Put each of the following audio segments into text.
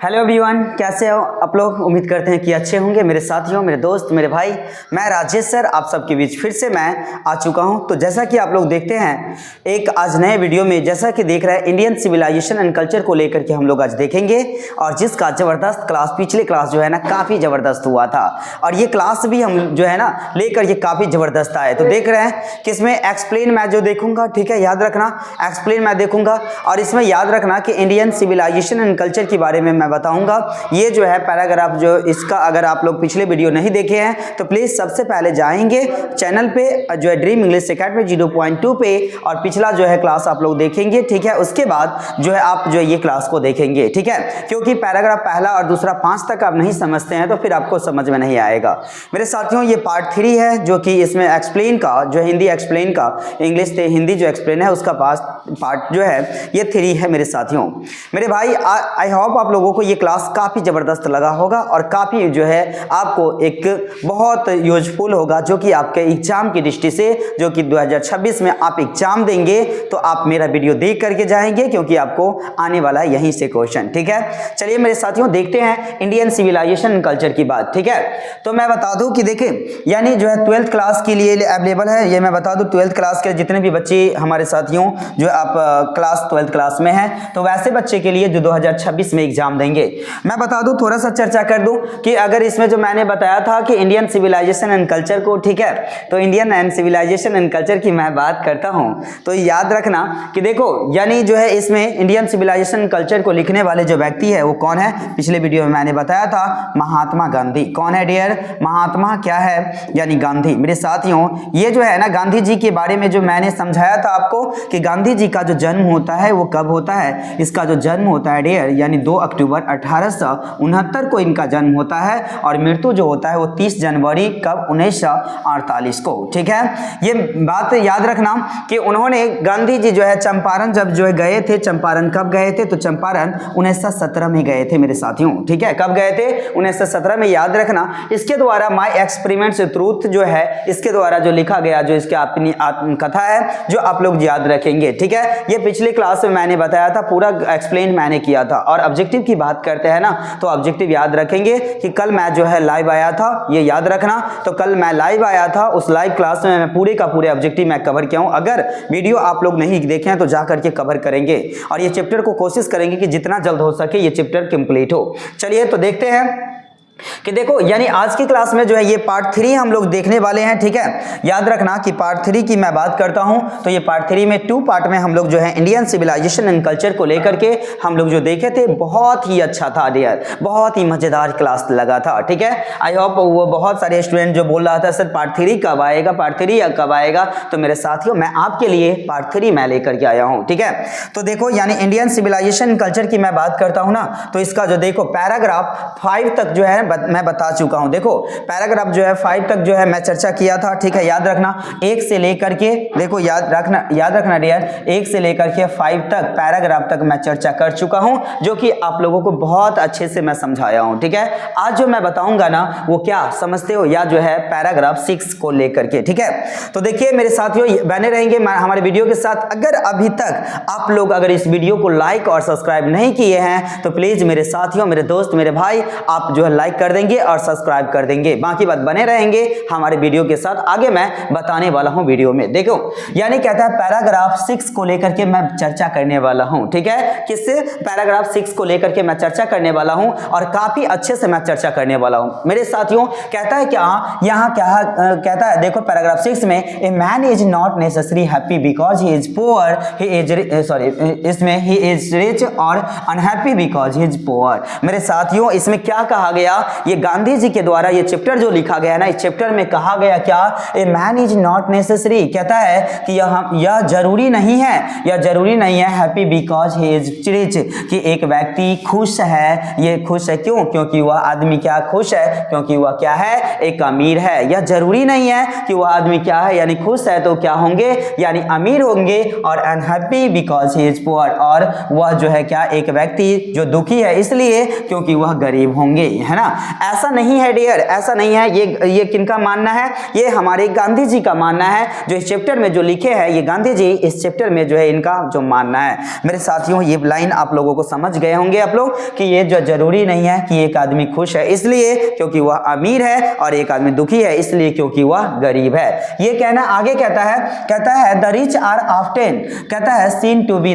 Hello everyone, कैसे हो आप लोग। उम्मीद करते हैं कि अच्छे होंगे। मेरे साथियों, मेरे दोस्त, मेरे भाई, मैं राजेश सर आप सबके बीच फिर से मैं आ चुका हूं। तो जैसा कि आप लोग देखते हैं एक आज नए वीडियो में, जैसा कि देख रहे हैं इंडियन सिविलाइजेशन एंड कल्चर को लेकर के हम लोग आज देखेंगे। और जिसका ज़बरदस्त क्लास, पिछले क्लास जो है ना काफ़ी ज़बरदस्त हुआ था, और ये क्लास भी हम जो है ना लेकर ये काफ़ी ज़बरदस्त आए। तो देख रहे हैं कि इसमें एक्सप्लेन मैं जो देखूंगा, ठीक है, याद रखना एक्सप्लेन मैं देखूंगा। और इसमें याद रखना कि इंडियन सिविलाइजेशन एंड कल्चर के बारे में मैं बताऊंगा। ये जो है पैराग्राफ जो इसका, अगर आप लोग पिछले वीडियो नहीं देखे हैं तो प्लीज़ सबसे पहले जाएंगे चैनल पे जो है ड्रीम इंग्लिश एकेडमी 0.2 पे, और पिछला जो है क्लास आप लोग देखेंगे, ठीक है। उसके बाद जो है आप जो है ये क्लास को देखेंगे, ठीक है, क्योंकि पैराग्राफ पहला और दूसरा 5 तक आप नहीं समझते हैं तो फिर आपको समझ में नहीं आएगा। मेरे साथियों, ये पार्ट 3 है जो कि इसमें एक्सप्लेन का जो हिंदी एक्सप्लेन का, इंग्लिश से हिंदी जो एक्सप्लेन है उसका पार्ट जो है ये 3 है। मेरे साथियों, मेरे भाई, आई होप आप लोगों को ये क्लास काफ़ी ज़बरदस्त लगा होगा और काफ़ी जो है आपको एक बहुत यूजफुल होगा, जो कि आपके एग्जाम की दृष्टि से, जो कि 2026 में आप एग्जाम देंगे तो आप मेरा वीडियो देख करके जाएंगे, क्योंकि आपको आने वाला है यहीं से क्वेश्चन, ठीक है। चलिए मेरे साथियों देखते हैं इंडियन सिविलाइजेशन कल्चर की बात, ठीक है। तो मैं बता दूं कि देखिए, यानी जो है 12th क्लास के लिए अवेलेबल है, ये मैं बता दूं 12th क्लास के जितने भी बच्चे हमारे साथियों जो आप क्लास 12th क्लास में हैं, तो वैसे बच्चे के लिए जो 2026 में एग्जाम देंगे, मैं बता दूं, थोड़ा सा चर्चा कर दूं कि अगर इसमें जो मैंने बताया था कि इंडियन सिविलाइजेशन एंड कल्चर को, ठीक है, तो Indian and civilization and culture की मैं बात करता हूं तो याद रखना कि देखो, यानी जो है इसमें इंडियन सिविलाइजेशन कल्चर को लिखने वाले जो व्यक्ति है वो कौन है। पिछले वीडियो में मैंने बताया था महात्मा गांधी। कौन है डियर? महात्मा क्या है, यानी गांधी। मेरे साथियों, ये जो है ना गांधी जी के बारे में जो मैंने समझाया था आपको कि गांधी जी का जो जन्म होता है वो कब होता है। इसका जो जन्म होता है डियर, यानी 2 अक्टूबर 1869 को इनका जन्म होता है, और मृत्यु जो होता है वो 30 जनवरी कब, 1948 को, ठीक है। ये बात याद रखना कि उन्होंने, गांधी जी जो है चंपारण जब जो है गए थे, चंपारण कब गए थे, तो चंपारण 1917 में गए थे मेरे साथियों, ठीक है। कब गए थे? 1917 में, याद रखना। इसके द्वारा माय एक्सपेरिमेंट्स ट्रूथ जो है, इसके द्वारा जो लिखा गया, जो इसकी अपनी आत्मकथा है, जो आप लोग याद रखेंगे, ठीक है। ये पिछले क्लास में मैंने बताया था, पूरा एक्सप्लेन मैंने किया था। और ऑब्जेक्टिव की बात करते हैं ना, तो ऑब्जेक्टिव याद रखेंगे कि कल मैं जो है लाइव आया था, ये याद रखना। तो कल मैं लाइव आया था, उस लाइव क्लास में मैं पूरे का पूरे ऑब्जेक्टिव मैं कवर किया हूं। अगर वीडियो आप लोग नहीं देखे हैं तो जा करके कवर करेंगे, और ये चैप्टर को कोशिश करेंगे कि जितना जल्द हो सके ये चैप्टर कंप्लीट हो। चलिए तो देखते हैं कि देखो, यानी आज की क्लास में जो है ये पार्ट 3 हम लोग देखने वाले हैं, ठीक है। याद रखना कि पार्ट 3 की मैं बात करता हूं तो ये पार्ट 3 में 2 पार्ट में हम लोग जो है इंडियन सिविलाइजेशन एंड कल्चर को लेकर के हम लोग जो देखे थे, बहुत ही अच्छा था डियर, बहुत ही मजेदार क्लास लगा था, ठीक है। आई होप वो बहुत सारे स्टूडेंट जो बोल रहा था सर पार्ट 3 कब आएगा, पार्ट 3 कब आएगा, तो मेरे साथियों मैं आपके लिए पार्ट 3 मैं लेकर के आया हूं, ठीक है। तो देखो, यानी इंडियन सिविलाइजेशन कल्चर की मैं बात करता हूं ना, तो इसका जो देखो पैराग्राफ 5 तक जो है मैं बता चुका हूं। देखो पैराग्राफ जो है 5 तक जो है मैं चर्चा किया था, ठीक है। याद रखना 1 से लेकर के, देखो याद रखना डियर, 1 से लेकर के 5 तक पैराग्राफ तक मैं चर्चा कर चुका हूं, जो कि आप लोगों को बहुत अच्छे से मैं समझाया हूं, ठीक है। आज जो मैं बताऊंगा ना वो क्या समझते हो, या जो है पैराग्राफ 6 को लेकर के, ठीक है। तो देखिए मेरे साथियों, बने रहेंगे हमारे वीडियो के साथ। अगर अभी तक आप लोग अगर इस वीडियो को लाइक और सब्सक्राइब नहीं किए हैं तो प्लीज मेरे साथियों, मेरे दोस्त, मेरे भाई, आप जो है लाइक कर देंगे और सब्सक्राइब कर देंगे। बाकी बात बने रहेंगे हमारे वीडियो के साथ, आगे मैं बताने वाला हूं वीडियो में। देखो, यानी कहता है पैराग्राफ 6 को लेकर के मैं चर्चा करने वाला हूं, ठीक है। किससे? पैराग्राफ 6 को लेकर के मैं चर्चा करने वाला हूं, और काफी अच्छे से मैं चर्चा करने वाला हूं मेरे साथियों। कहता है क्या यहां, क्या कहता है, देखो पैराग्राफ 6 में, a man is not necessary happy because he is poor, he is इसमें ही इज रिच और unhappy because he is poor. मेरे साथियों, इसमें क्या कहा गया, ये गांधी जी के द्वारा ये चैप्टर जो लिखा गया ना, इस चैप्टर में कहा गया क्या, a man is not necessary, कहता है कि यह जरूरी नहीं है, यह जरूरी नहीं है happy because he is rich, कि एक व्यक्ति खुश है, ये खुश है क्यों, क्योंकि वह आदमी क्या खुश है, क्योंकि वह क्या है, एक अमीर है। यह जरूरी नहीं है कि वह आदमी क्या है, यानी खुश है तो क्या होंगे, यानी अमीर होंगे, और unhappy because he is poor, और वह जो है क्या, एक व्यक्ति जो दुखी है इसलिए क्योंकि वह गरीब होंगे, है ना। ऐसा नहीं है डियर, ऐसा नहीं है। ये किनका मानना है? ये हमारे गांधी जी का मानना है, जो इस चैप्टर में जो लिखे हैं, ये गांधी जी इस चैप्टर में जो है इनका जो मानना है। मेरे साथियों ये लाइन आप लोगों को समझ गए होंगे आप लोग कि ये जो जरूरी नहीं है कि एक आदमी खुश है इसलिए क्योंकि वह अमीर है और एक आदमी दुखी है इसलिए क्योंकि वह गरीब है। ये कहना आगे कहता है द रिच आर ऑफ्टेन, कहता है seen to be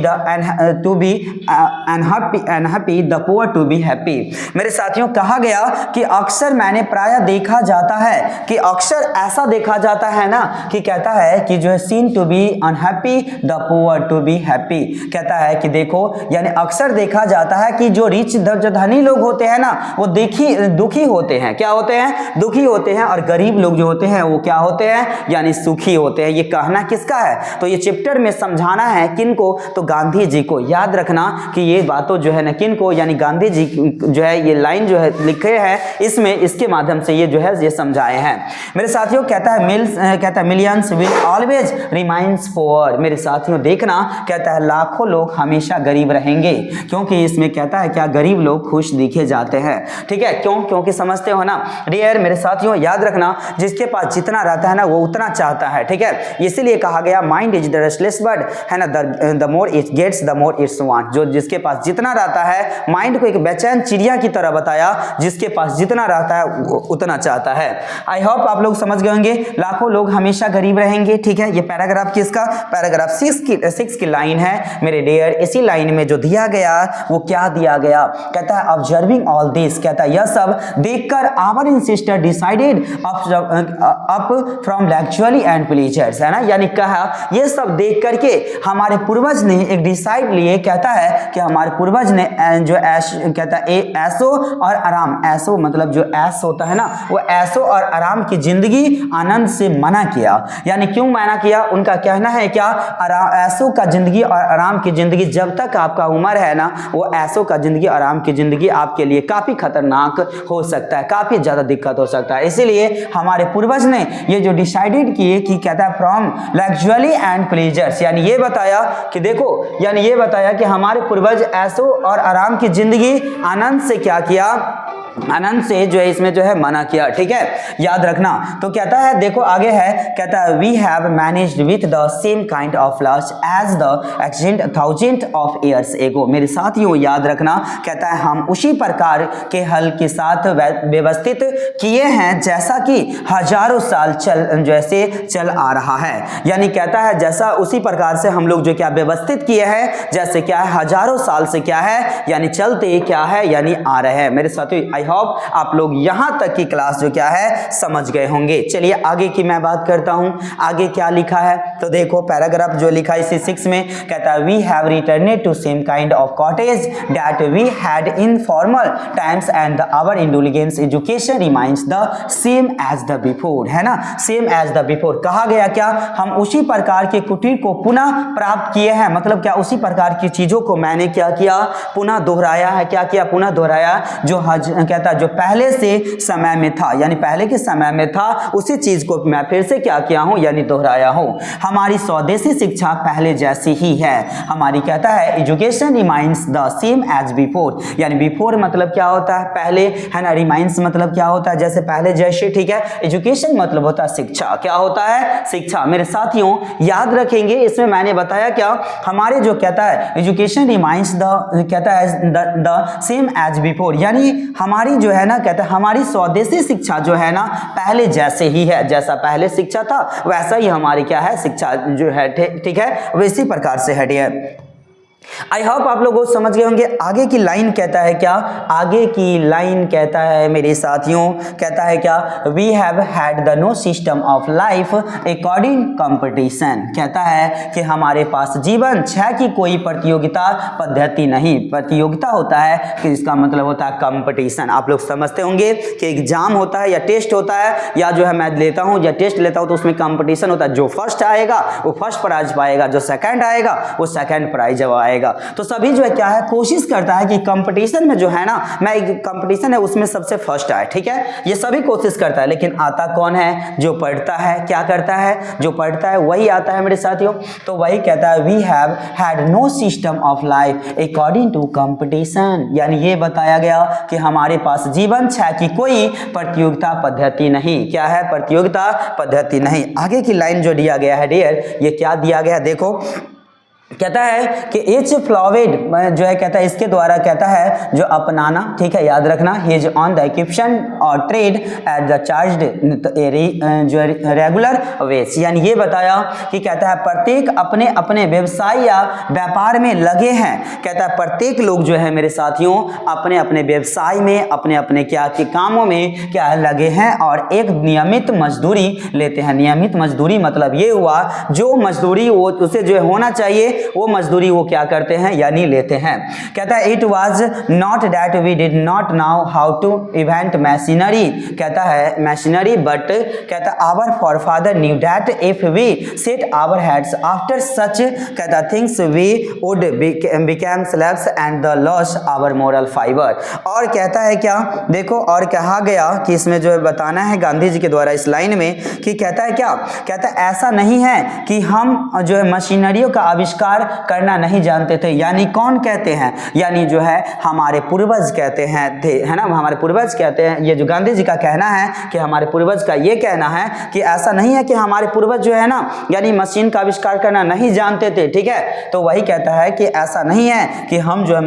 unhappy, the poor to be happy. मेरे साथियों कहा गया कि अक्सर मैंने प्राय देखा जाता है कि अक्सर ऐसा देखा जाता है ना कि कहता है कि जो है seen to be unhappy, the poor to be happy. कहता है कि देखो यानी अक्सर देखा जाता है कि जो रिच जो धनी लोग होते हैं ना वो दुखी होते हैं। क्या होते हैं? दुखी होते हैं। और गरीब लोग जो होते हैं वो क्या होते हैं? यानी सुखी होते हैं। ये कहना किसका है? तो ये चैप्टर में समझाना है किनको? तो गांधी जी को। याद रखना कि ये बातों जो है ना किनको, यानी गांधी जी जो है ये लाइन जो है लिखे हैं इसमें, इसके माध्यम से ये जो है ये समझाए हैं। मेरे साथियों कहता है millions will always remains poor. मेरे साथियों देखना कहता है लाखों लोग हमेशा गरीब रहेंगे, क्योंकि इसमें कहता है क्या गरीब लोग खुश दिखे जाते हैं। ठीक है, क्यों? क्योंकि समझते हो ना डियर मेरे साथियों, याद रखना जिसके पास जितना रहता है ना वो उतना चाहता है। ठीक है, इसीलिए कहा गया mind is the restless bird, है ना, the more it gets the more its want. जो जिसके पास जितना रहता है, माइंड को एक बेचैन चिड़िया की तरह बताया, जिसके पास जितना रहता है उतना चाहता है। आई होप आप लोग समझ गए होंगे लाखों लोग हमेशा गरीब रहेंगे। ठीक है, ये पैराग्राफ किसका? पैराग्राफ 6 की लाइन है मेरे डियर। इसी लाइन में जो दिया गया वो क्या दिया गया? कहता है ऑब्जर्विंग ऑल दिस, कहता है यह सब देखकर our ancestors decided up from luxury and pleasures, है ना, यानी कहा ये सब देख करके हमारे पूर्वज ने एक डिसाइड लिए। कहता है कि हमारे पूर्वज ने जो कहता है ऐसो और आराम, ऐसो मतलब जो ऐस होता है ना वो ऐसो और आराम की जिंदगी आनंद से मना किया। यानी क्यों मना किया? उनका कहना है क्या ऐसो का जिंदगी और आराम की जिंदगी, जब तक आपका उम्र है ना वो ऐसो का जिंदगी आराम की जिंदगी आपके लिए काफी खतरनाक हो सकता है, काफी ज्यादा दिक्कत हो सकता है। इसीलिए हमारे पूर्वज ने ये जो डिसाइडेड किए कि कहता है फ्रॉम लग्जरी एंड प्लेजर्स, यानी ये बताया कि देखो, यानी ये बताया कि हमारे पूर्वज ऐसो और आराम की जिंदगी आनंद से क्या किया? आनंद से जो है इसमें जो है मना किया। ठीक है, याद रखना। तो कहता है देखो आगे है, कहता है we have managed with the same kind of lust as the extent thousand of years ago. मेरे साथियों याद रखना, कहता है हम उसी प्रकार के हल के साथ व्यवस्थित किए हैं जैसा कि हजारों साल जैसे चल आ रहा है। यानी कहता है जैसा उसी प्रकार से हम लोग जो क्या व्यवस्थित किए हैं, जैसे क्या है हजारों साल से क्या है यानी चलते क्या है यानी आ रहे हैं। मेरे साथियों आई होप आप लोग यहां तक की क्लास जो क्या है समझ गए होंगे। चलिए आगे की मैं बात करता हूं, आगे क्या लिखा है। तो देखो पैराग्राफ जो लिखा है इसी 6 में, कहता है we have returned to same kind of cottage that we had in formal times and our intelligence education remains the same as the before, है ना, सेम एज द बिफोर। कहा गया क्या? हम उसी प्रकार के कुटीर को पुनः प्राप्त किए हैं, मतलब क्या उसी प्रकार की चीजों को मैंने क्या किया? पुनः दोहराया है। क्या किया? पुनः दोहराया। जो कहता है जो पहले से समय में था, यानी पहले के समय में था उसी चीज को मैं फिर से क्या किया हूं यानी दोहराया हूं। हमारी स्वदेशी शिक्षा पहले जैसी ही है। हमारी कहता है education remains the same as before, यानी बिफोर मतलब क्या होता है? पहले, है ना, रिमाइंस मतलब क्या होता है? जैसे पहले जैसे। ठीक है, एजुकेशन मतलब होता है शिक्षा। क्या होता है? शिक्षा। मेरे साथियों याद रखेंगे इसमें मैंने बताया क्या? हमारे जो कहता है एजुकेशन रिमाइंस द कहता है द सेम एज बिफोर, यानी हमारी जो है ना कहता है हमारी स्वदेशी शिक्षा जो है ना पहले जैसे ही है, जैसा पहले शिक्षा था वैसा ही हमारी क्या है शिक्षा जो है। ठीक है, वैसी प्रकार से है। आई होप आप लोग समझ गए होंगे। आगे की लाइन कहता है क्या? आगे की लाइन कहता है मेरे साथियों, कहता है क्या? We have had the no system of life according competition. कहता है कि हमारे पास जीवन छह की कोई प्रतियोगिता पद्धति नहीं। प्रतियोगिता होता है कि इसका मतलब होता है कंपटीशन। आप लोग समझते होंगे कि एग्जाम होता है या टेस्ट होता है, या जो है मैं लेता हूँ या टेस्ट लेता हूँ तो उसमें कंपटीशन होता है। जो फर्स्ट आएगा वो फर्स्ट प्राइज पाएगा, जो सेकंड आएगा वो सेकंड प्राइज आएगा। पाएगा। तो सभी जो है क्या है कोशिश करता है कि कंपटीशन में जो है ना, मैं एक कंपटीशन है उसमें सबसे फर्स्ट आए, ठीक है, ये सभी कोशिश करता है, लेकिन आता कौन है? जो पढ़ता है। क्या करता है? जो पढ़ता है वही आता है मेरे साथियों। तो वही कहता है we have had no system of life according to competition, यानी ये बताया गया कि हमारे पास जीवन है कि कोई प्रतियोगिता पद्धति नहीं। क्या है? प्रतियोगिता पद्धति नहीं। आगे की लाइन जो दिया गया है डियर, ये क्या दिया गया देखो, कहता है कि एच फ्लॉवेड जो है कहता है इसके द्वारा कहता है जो अपनाना, ठीक है, याद रखना, ही इज ऑन द इक्विप्शन और ट्रेड एट द चार्ज जो रेगुलर वेज, यानी ये बताया कि कहता है प्रत्येक अपने अपने व्यवसाय या व्यापार में लगे हैं। कहता है प्रत्येक लोग जो है मेरे साथियों अपने अपने व्यवसाय में, अपने अपने क्या के कामों में क्या लगे हैं और एक नियमित मजदूरी लेते हैं। नियमित मजदूरी मतलब ये हुआ जो मजदूरी वो उसे जो है होना चाहिए वो मजदूरी वो क्या करते हैं यानी लेते हैं। कहता है it was not that we did not know how to invent machinery, कहता है मशीनरी, बट कहता है our forefather knew that if we set our heads after such कहता things we would become slaves and the lose our moral fibre. और कहता है क्या देखो, और कहा गया कि इसमें जो है बताना है गांधी जी के द्वारा इस लाइन में कि कहता है क्या, कहता है ऐसा नहीं है कि हम जो है मशीनरियों का आविष्कार करना नहीं जानते थे, यानी कौन कहते हैं, यानी जो है हमारे पूर्वज कहते हैं थे, है ना, हमारे पूर्वज कहते हैं, ये जो गांधी जी का कहना है कि हमारे पूर्वज का ये कहना है कि ऐसा नहीं है कि हमारे पूर्वज जो है ना यानी मशीन का आविष्कार करना नहीं जानते थे, ठीक है। तो वही कहता है कि ऐसा नहीं है कि हम जो है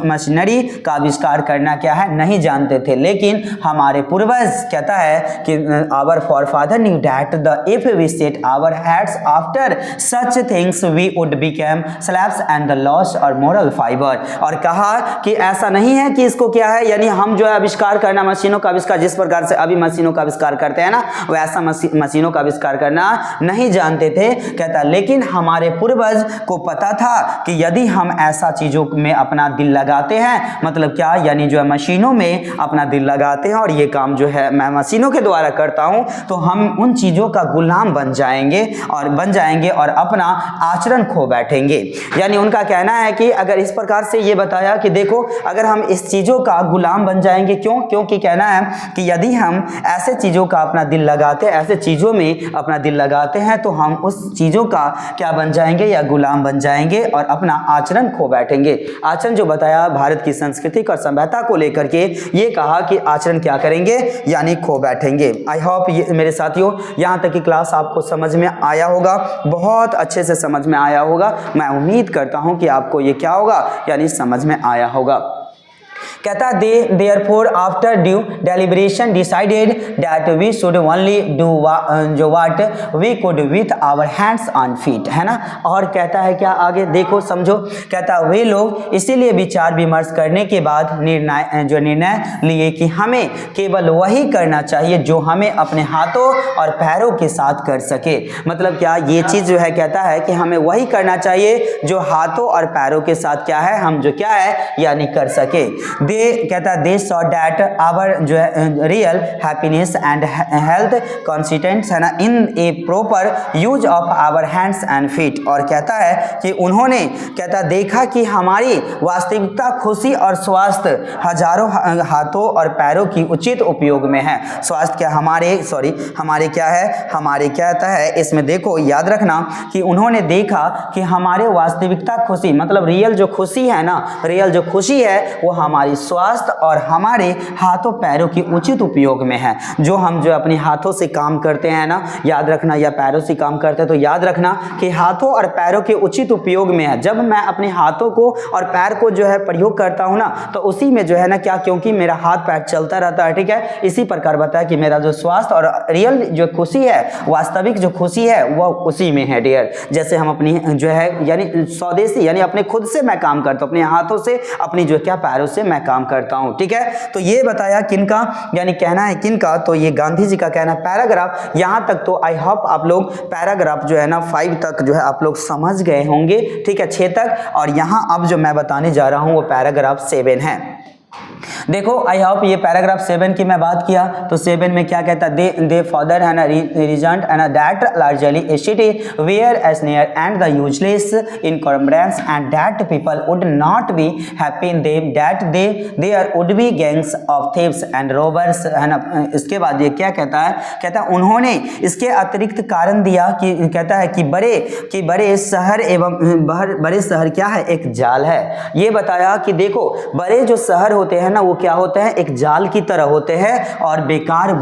मशीनरी का आविष्कार करना क्या है नहीं जानते थे, लेकिन हमारे पूर्वज कहता है कि our forefather knew that the if we set our heads after such things we would become slaves and the lose our moral fibre. और कहा कि ऐसा नहीं है कि इसको क्या है यानी हम जो है आविष्कार करना, मशीनों का आविष्कार जिस प्रकार से अभी मशीनों का आविष्कार करते हैं ना वैसा मशीनों का आविष्कार करना नहीं जानते थे, कहता लेकिन हमारे पूर्वज को पता था कि यदि हम ऐसा चीजों में अपना दिल लगाते हैं, मतलब क्या यानी जो है मशीनों में अपना दिल लगाते हैं और ये काम जो है मैं मशीनों के द्वारा करता हूं, तो हम उन चीजों का गुलाम बन जाएंगे और अपना आचरण खो बैठेंगे। यानी उनका कहना है कि अगर इस प्रकार से ये बताया कि देखो अगर हम इस चीजों का गुलाम बन जाएंगे, क्योंकि कहना है कि यदि हम ऐसे चीजों का अपना दिल लगाते हैं, ऐसे चीजों में अपना दिल लगाते हैं तो हम उस चीजों का क्या बन जाएंगे या गुलाम बन जाएंगे और अपना आचरण खो बैठेंगे। आचरण जो बताया भारत की संस्कृति और सभ्यता को लेकर के ये कहा कि आचरण क्या करेंगे यानी खो बैठेंगे। आई होप ये मेरे साथियों यहाँ तक की क्लास आपको समझ में आया होगा, बहुत अच्छे से समझ में आया होगा। मैं उम्मीद करता हूं कि आपको ये क्या होगा यानी समझ में आया होगा। कहता they therefore after due deliberation decided that we should only do जो what we could with our hands on feet, है ना। और कहता है क्या आगे देखो समझो, कहता वे लोग इसीलिए विचार विमर्श करने के बाद निर्णय लिए कि हमें केवल वही करना चाहिए जो हमें अपने हाथों और पैरों के साथ कर सके। मतलब क्या ये चीज जो है कहता है कि हमें वही करना चाहिए जो हाथों और पैरों के साथ क्या है हम जो क्या है यानी कर सके। कहता दे सॉ डैट आवर जो है real happiness and health consistence है ना in a proper use of our hands and feet. और कहता है कि उन्होंने कहता देखा कि हमारी वास्तविकता खुशी और स्वास्थ्य हजारों हाथों और पैरों की उचित उपयोग में है। स्वास्थ्य क्या हमारे क्या है हमारे क्या कहता है इसमें देखो याद रखना कि उन्होंने देखा कि हमारे वास्तविकता खुशी मतलब रियल जो खुशी है ना, रियल जो खुशी है वो हमारी स्वास्थ्य और हमारे हाथों पैरों की उचित उपयोग में है। जो हम जो अपने हाथों से काम करते हैं ना याद रखना, या पैरों से काम करते हैं तो याद रखना कि हाथों और पैरों के उचित उपयोग में है। जब मैं अपने हाथों को और पैर को जो है प्रयोग करता हूं ना तो उसी में जो है ना क्या, क्योंकि मेरा हाथ पैर चलता रहता है, ठीक है। इसी प्रकार बताया कि मेरा जो स्वास्थ्य और रियल जो खुशी है, वास्तविक जो खुशी है वो उसी में है डियर। जैसे हम अपनी जो है यानी स्वदेशी यानी अपने खुद से मैं काम करता हूं, अपने हाथों से अपनी जो क्या पैरों से मैं काम करता हूं, ठीक है। तो ये बताया किनका यानी कहना है किनका, तो ये गांधी जी का कहना है। पैराग्राफ यहां तक तो आई होप आप लोग पैराग्राफ जो है ना 5 तक जो है आप लोग समझ गए होंगे, ठीक है, 6 तक। और यहां अब जो मैं बताने जा रहा हूं वो पैराग्राफ 7 है। देखो आई होप ये पैराग्राफ 7 की मैं बात किया तो 7 में क्या कहता है, दे फादर है ना रीजन है ना that largely a city where as near and the useless encumbrance and that people would not be happy in them that there would be gangs of thieves and robbers है ना। इसके बाद ये क्या कहता है, कहता है उन्होंने इसके अतिरिक्त कारण दिया कि कहता है कि बड़े शहर एवं बड़े शहर क्या है, एक जाल है। ये बताया कि देखो बड़े जो शहर होते हैं ना वो क्या होते हैं, एक जाल की तरह होते हैं और बेकार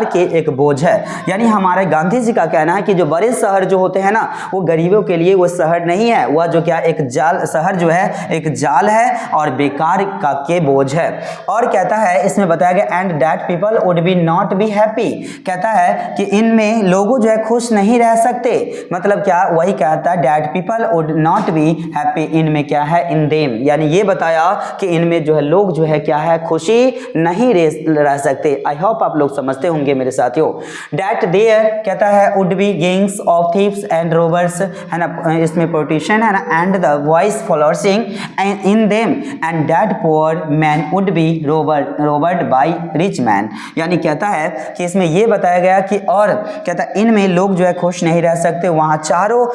के एक बोझ है। यानी हमारे गांधी जी का कहना है कि जो बड़े शहर जो होते हैं ना वो गरीबों के लिए वो शहर नहीं है, वह जो क्या एक जाल शहर जो है एक जाल है और बेकार का के बोझ है। और कहता है इसमें बताया गया and that people would be not be happy, कहता है कि इनमें लोगों जो है खुश नहीं रह सकते। मतलब क्या, वही कहता है that people would not be happy, इनमें क्या है, इन देम, यानी ये बताया कि इनमें जो है लोग जो है क्या है खुशी नहीं रह सकते। आई होप आप लोग समझते होंगे मेरे साथियों। दैट देयर कहता है would be gangs of thieves and robbers है ना, इसमें पोर्टिशन है ना and the vice flourishing and in them and that poor man would be robbed by rich man. यानी कहता है कि इसमें ये बताया गया कि और कहता है इनमें लोग जो है खुश नहीं रह सकते, वहाँ चारों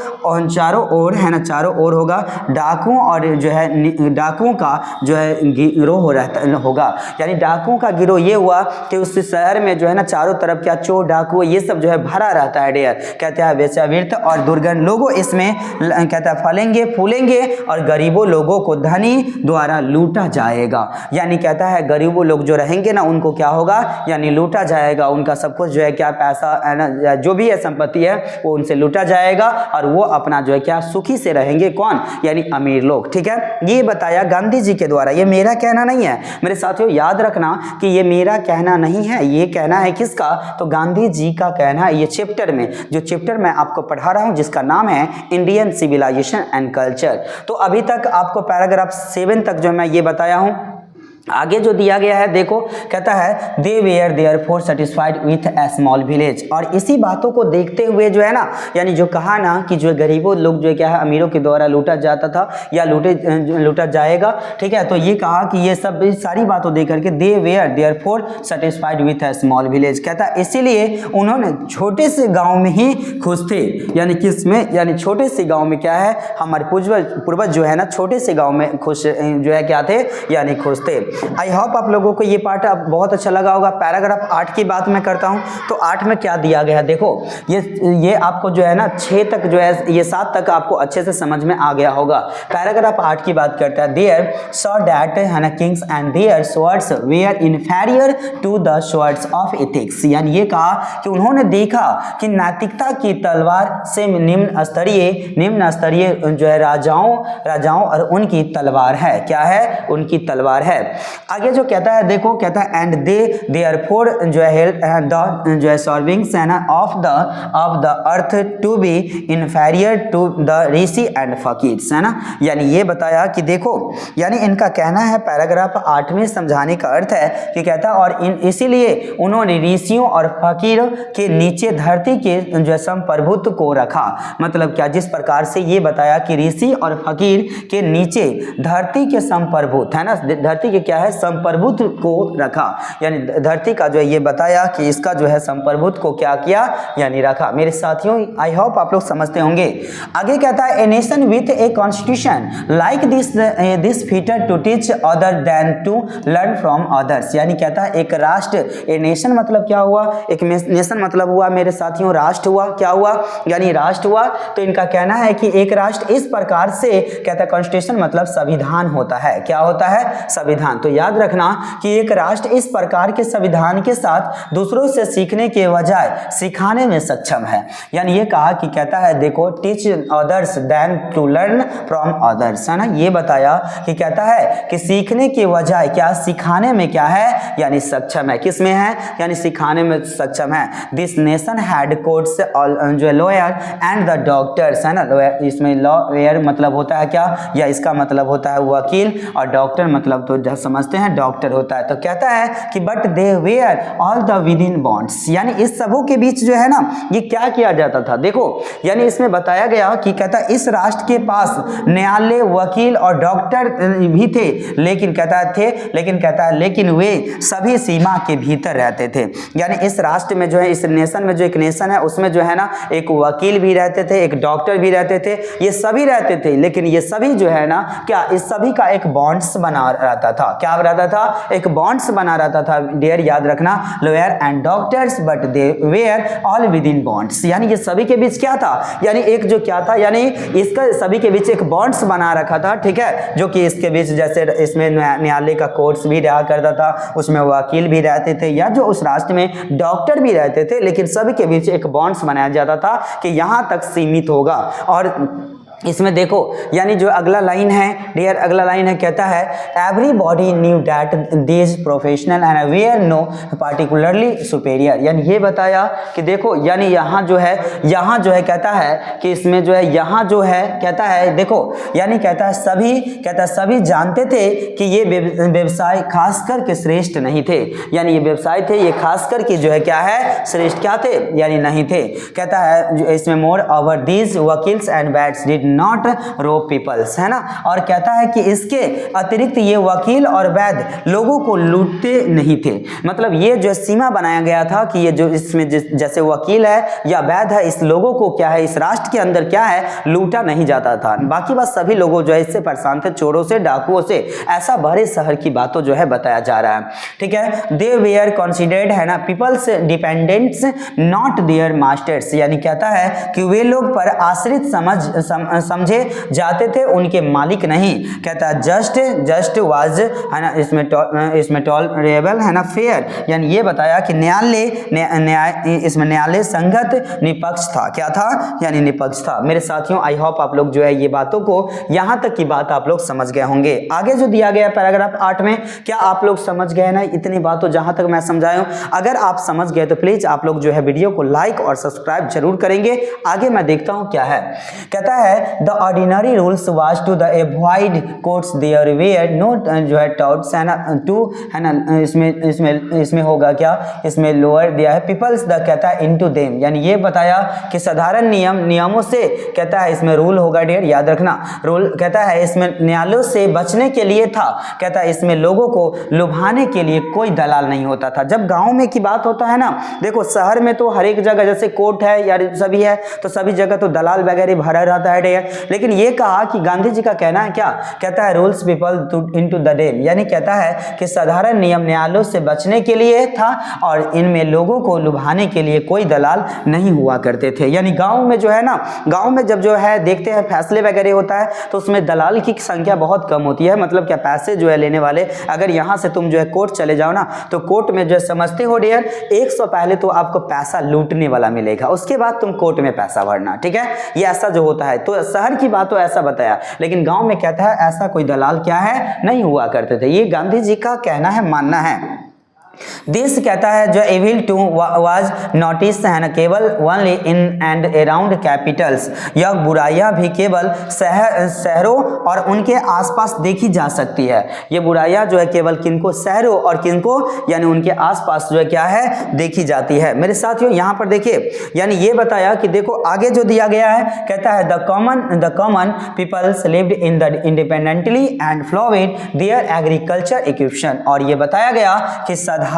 ओर है ना, चारों ओर होगा डाकुओं और जो है डाकुओं का जो है गिरोह होगा। यानी डाकुओं का गिरोह ये हुआ कि उस शहर में जो है ना चारों तरफ क्या चोर डाकू ये सब जो है भरा रहता है डेयर। कहते हैं वेश्यावृत्त और दुर्गंध लोगों इसमें कहता है फलेंगे फूलेंगे और गरीबों लोगों को धनी द्वारा लूटा जाएगा। यानी कहता है गरीबों लोग जो रहेंगे ना उनको क्या होगा, यानी लूटा जाएगा, उनका सब कुछ जो है क्या पैसा है ना जो भी है संपत्ति है वो उनसे लूटा जाएगा और वो अपना जो है क्या सुखी से रहेंगे। कौन, यानी अमीर लोग। ठीक है, ये बताया गांधी जी के द्वारा, ये मेरा कहना नहीं है मेरे साथियों, याद रखना कि ये मेरा कहना नहीं है, ये कहना है किसका, तो गांधी जी का कहना है। ये चैप्टर में जो चैप्टर मैं आपको पढ़ा रहा हूं जिसका नाम है इंडियन सिविलाइजेशन एंड कल्चर। तो अभी तक आपको पैराग्राफ 7 तक जो मैं ये बताया हूं। आगे जो दिया गया है देखो, कहता है they were therefore satisfied with a small village. और इसी बातों को देखते हुए जो है ना, यानी जो कहा ना कि जो गरीबों लोग जो क्या है अमीरों के द्वारा लूटा जाता था या लूटा जाएगा। ठीक है, तो ये कहा कि ये सब सारी बातों देख करके they were therefore satisfied with a small village, कहता है इसीलिए उन्होंने छोटे से गाँव में ही खुश थे। यानी किस में, यानी छोटे से गाँव में क्या है, हमारे पूर्वज जो है ना छोटे से गाँव में खुश जो है क्या थे, यानी खुश थे। आई होप आप लोगों को ये पार्ट अब बहुत अच्छा लगा होगा। पैराग्राफ 8 की बात मैं करता हूं तो 8 में क्या दिया गया है देखो, ये आपको जो है ना 6 तक जो है ये 7 तक आपको अच्छे से समझ में आ गया होगा। पैराग्राफ 8 की बात करता है देयर सॉ दैट है ना kings and their swords were inferior to the swords of ethics. यानी ये कहा कि उन्होंने देखा कि नैतिकता की तलवार से निम्न स्तरीय जो है राजाओं और उनकी तलवार है, क्या है, उनकी तलवार है। आगे जो कहता है देखो, कहता है एंड देयरफॉर जो है हेल्प द जो है सर्विंग्स है ना of the earth to be inferior to the rishi and fakirs, है ना। यानी ये बताया कि देखो, यानी इनका कहना है पैराग्राफ 8 में समझाने का अर्थ है कि कहता है और इसीलिए उन्होंने ऋषियों और फकीर के नीचे धरती के जो है संप्रभुत्व को रखा। मतलब क्या, जिस प्रकार से ये बताया कि ऋषि और फकीर के नीचे धरती के संप्रभुत्व है ना, धरती के क्या है, संप्रभुत्व को रखा। यानी धरती का जो है ये बताया कि इसका जो है संप्रभुत्व को क्या किया, यानी रखा। मेरे साथियों आई होप आप लोग समझते होंगे। आगे कहता है a nation with a constitution like this fitter to teach other than to learn from others. यानी कहता है एक राष्ट्र, ए नेशन मतलब क्या हुआ, एक नेशन मतलब हुआ मेरे साथियों राष्ट्र हुआ, क्या हुआ, यानी राष्ट्र हुआ। तो इनका कहना है कि एक राष्ट्र इस प्रकार से, कहता है कॉन्स्टिट्यूशन मतलब संविधान होता है, क्या होता है, संविधान। तो याद रखना कि एक राष्ट्र इस प्रकार के संविधान के साथ दूसरों से सीखने के बजाय सिखाने में सक्षम है। यानी ये कहा कि कहता है देखो teach others than to learn from others, है ना। ये बताया कि कहता है कि सीखने के बजाय क्या, सिखाने में क्या है, यानी सक्षम है। किस में है, यानी सिखाने में सक्षम है। दिस नेशन हैड कोर्ट्स जो लॉयर एंड द डॉक्टर्स, है ना। इसमें लॉयर मतलब होता है क्या, या इसका मतलब होता है वकील और डॉक्टर मतलब तो समझते हैं डॉक्टर होता है। तो कहता है कि but they were all the within bonds, यानी इस सबों के बीच जो है ना ये क्या किया जाता था। देखो यानी इसमें बताया गया कि कहता है इस राष्ट्र के पास न्यायालय, वकील और डॉक्टर भी थे, लेकिन कहता है लेकिन वे सभी सीमा के भीतर रहते थे। यानी इस राष्ट्र में जो है, इस नेशन में जो एक नेशन है उसमें जो है ना एक वकील भी रहते थे, एक डॉक्टर भी रहते थे, ये सभी रहते थे, लेकिन ये सभी जो है ना क्या इस सभी का एक बॉन्ड्स बना रहता था। क्या रहता था? एक बॉन्ड्स बना रहता था। डियर याद रखना, lawyer and doctors but they were all within bonds, यानी ये सभी के बीच क्या था, यानी एक जो क्या था, यानी इसका सभी के बीच एक बॉन्ड्स बना रखा था, ठीक है, जो कि इसके बीच जैसे इसमें न्यायालय का कोर्ट्स भी रहा करता था, उसमें वकील भी रहते थे, या जो उस राष्ट्र में डॉक्टर भी रहते थे, लेकिन सभी के बीच एक बॉन्ड्स बनाया जाता था कि यहां तक सीमित होगा। और इसमें देखो यानी जो अगला लाइन है डियर, अगला लाइन है कहता है everybody knew that this professional and were no particularly superior, यानी ये बताया कि देखो यानी यहाँ जो है कहता है कि इसमें जो है यहाँ जो है कहता है देखो यानी कहता है सभी जानते थे कि ये व्यवसाय खास करके श्रेष्ठ नहीं थे, यानी ये व्यवसाय थे ये खास करके जो है क्या है श्रेष्ठ क्या थे यानी नहीं थे। कहता है इसमें moreover these vakils and vaids did not rob peoples, है ना, और कहता है कि इसके अतिरिक्त ये वकील और वैद्य लोगों को लूटते नहीं थे। मतलब ये जो सीमा बनाया गया था कि ये जो इसमें जैसे वकील है या वैद्य है, इस लोगों को क्या है इस राष्ट्र के अंदर क्या है लूटा नहीं जाता था। बाकी बात सभी लोगों जो है इससे परेशान थे, चोरों से, डाकुओं से, ऐसा बड़े शहर की बातों जो है बताया जा रहा है, ठीक है। दे वेयर कंसिडर्ड, है ना, people's dependents not their masters, यानी कहता है कि वे लोग पर आश्रित समझे जाते थे, उनके मालिक नहीं। कहता है जस्ट वाज, है ना, इसमें टॉलरेबल, है ना, फेयर, यानी ये बताया कि इसमें न्यायालय संगत निष्पक्ष था। क्या था? यानी निष्पक्ष था। मेरे साथियों आई होप आप लोग जो है ये बातों को यहां तक की बात आप लोग समझ गए होंगे। आगे जो दिया गया पैराग्राफ 8 में क्या आप लोग समझ गए ना इतनी बातों जहां तक मैं समझाया हूं? अगर आप समझ गए तो प्लीज आप लोग जो है वीडियो को लाइक और सब्सक्राइब जरूर करेंगे। आगे मैं देखता हूं क्या है। कहता है the ordinary rules was to the avoid courts there were no जो है टॉट्स, है ना, टू, है ना, इसमें होगा क्या, इसमें लोअर दिया है पीपल्स द, कहता है इनटू देम, यानी ये बताया कि साधारण नियमों से, कहता है इसमें रूल होगा डियर याद रखना, रूल कहता है इसमें न्यायालयों से बचने के लिए था। कहता है इसमें लोगों को लुभाने के लिए कोई दलाल नहीं होता था। जब गांव में की बात होता है ना, देखो शहर में तो हर एक जगह जैसे कोर्ट है या सभी है तो सभी जगह तो दलाल वगैरह भरा रहता है डियर, लेकिन ये कहा कि गांधी जी का कहना है क्या, कहता है rules people into the dam, यानी कहता है कि साधारण नियम न्यायालयों से बचने के लिए था और इनमें लोगों को लुभाने के लिए कोई दलाल नहीं हुआ करते थे। यानी गांव में जो है ना, गांव में जब जो है देखते हैं फैसले वगैरह होता है तो उसमें दलाल की संख्या बहुत कम होती है। मतलब क्या, पैसे जो है लेने वाले, अगर यहाँ से तुम जो है कोर्ट चले जाओ ना तो कोर्ट में जो है समझते हो डियर 100 पहले तो आपको पैसा लूटने वाला मिलेगा, उसके बाद तुम कोर्ट में पैसा भरना, ठीक है, ये ऐसा जो होता है। तो शहर की बात तो ऐसा बताया, लेकिन गांव में कहता है ऐसा कोई दलाल क्या है नहीं हुआ करते थे। ये गांधी जी का कहना है, मानना है। दिस कहता है जो एविल टू वाज नोटिस, है ना, केवल only in and around Capitals, यह बुराइयां भी केवल शहरों और उनके आसपास देखी जा सकती है। ये बुराइयां जो है केवल किनको, शहरों और किनको, यानी उनके आसपास जो है क्या है देखी जाती है। मेरे साथियों यहाँ पर देखिए, यानी ये बताया कि देखो आगे जो दिया गया है, कहता है the common peoples lived in the independently and followed their agriculture occupation, और ये बताया गया कि साधारण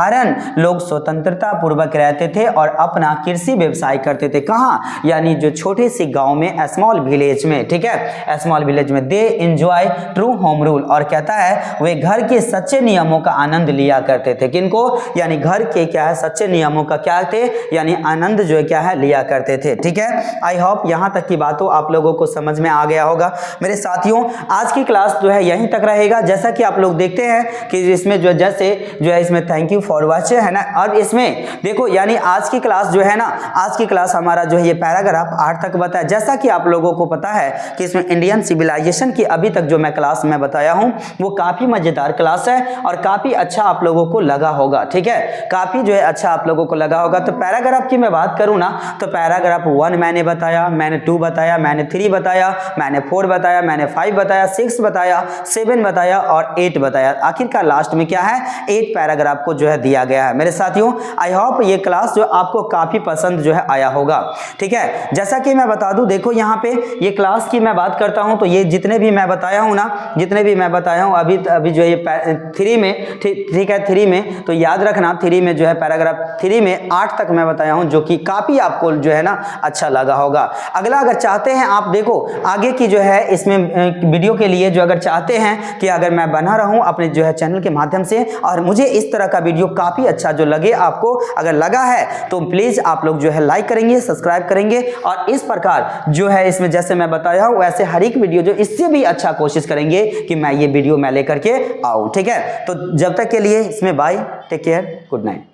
लोग स्वतंत्रता पूर्वक रहते थे और अपना कृषि व्यवसाय करते थे। कहाँ? यानी जो छोटे सी गांव में, स्मॉल विलेज में, ठीक है, स्मॉल विलेज में। They enjoy true home rule, और कहता है वे घर के सच्चे नियमों का आनंद लिया करते थे। किनको? यानी घर के क्या है सच्चे नियमों का क्या थे, यानी आनंद जो है क्या है लिया करते थे, ठीक है। आई होप यहाँ तक की बातों आप लोगों को समझ में आ गया होगा। मेरे साथियों आज की क्लास जो है यहीं तक रहेगा। जैसा कि आप लोग देखते हैं कि इसमें जो जैसे जो है इसमें थैंक यू फॉर वॉचिंग, है ना। अब इसमें देखो यानी आज की क्लास जो है ना, आज की क्लास हमारा जो है ये पैराग्राफ 8 तक बताया। जैसा कि आप लोगों को पता है कि इसमें इंडियन सिविलाइजेशन की अभी तक जो मैं क्लास में बताया हूं वो काफी मजेदार क्लास है और काफी अच्छा आप लोगों को लगा होगा, ठीक है, काफी जो है अच्छा आप लोगों को लगा होगा। तो पैराग्राफ की मैं बात करूं ना तो पैराग्राफ 1 मैंने बताया, मैंने 2 बताया, मैंने 3 बताया, मैंने 4 बताया, मैंने 5 बताया, 6 बताया, 7 बताया और 8 बताया। आखिरकार लास्ट में क्या है, 8 पैराग्राफ को जो है दिया गया है। मेरे साथियों आई होप ये क्लास जो आपको काफी पसंद जो है आया होगा, ठीक है। जैसा कि मैं बता दूं, देखो यहाँ पे ये क्लास की मैं बात करता हूं तो ये जितने भी मैं बताया हूं ना, जितने भी मैं बताया हूं अभी जो ये 3 में, ठीक है, 3 में तो याद रखना 3 में जो है पैराग्राफ 3 में 8 तक मैं बताया हूं जो कि काफी आपको जो है ना अच्छा लगा होगा। अगला अगर चाहते हैं आप, देखो आगे की जो है इसमें वीडियो के लिए जो अगर चाहते हैं कि अगर मैं बना रहूं अपने जो है चैनल के माध्यम से और मुझे इस तरह का वीडियो काफी अच्छा जो लगे, आपको अगर लगा है तो प्लीज आप लोग जो है लाइक करेंगे, सब्सक्राइब करेंगे और इस प्रकार जो है इसमें जैसे मैं बताया हूं वैसे हर एक वीडियो जो इससे भी अच्छा कोशिश करेंगे कि मैं ये वीडियो मैं लेकर के आऊं, ठीक है। तो जब तक के लिए इसमें bye, take care, good night.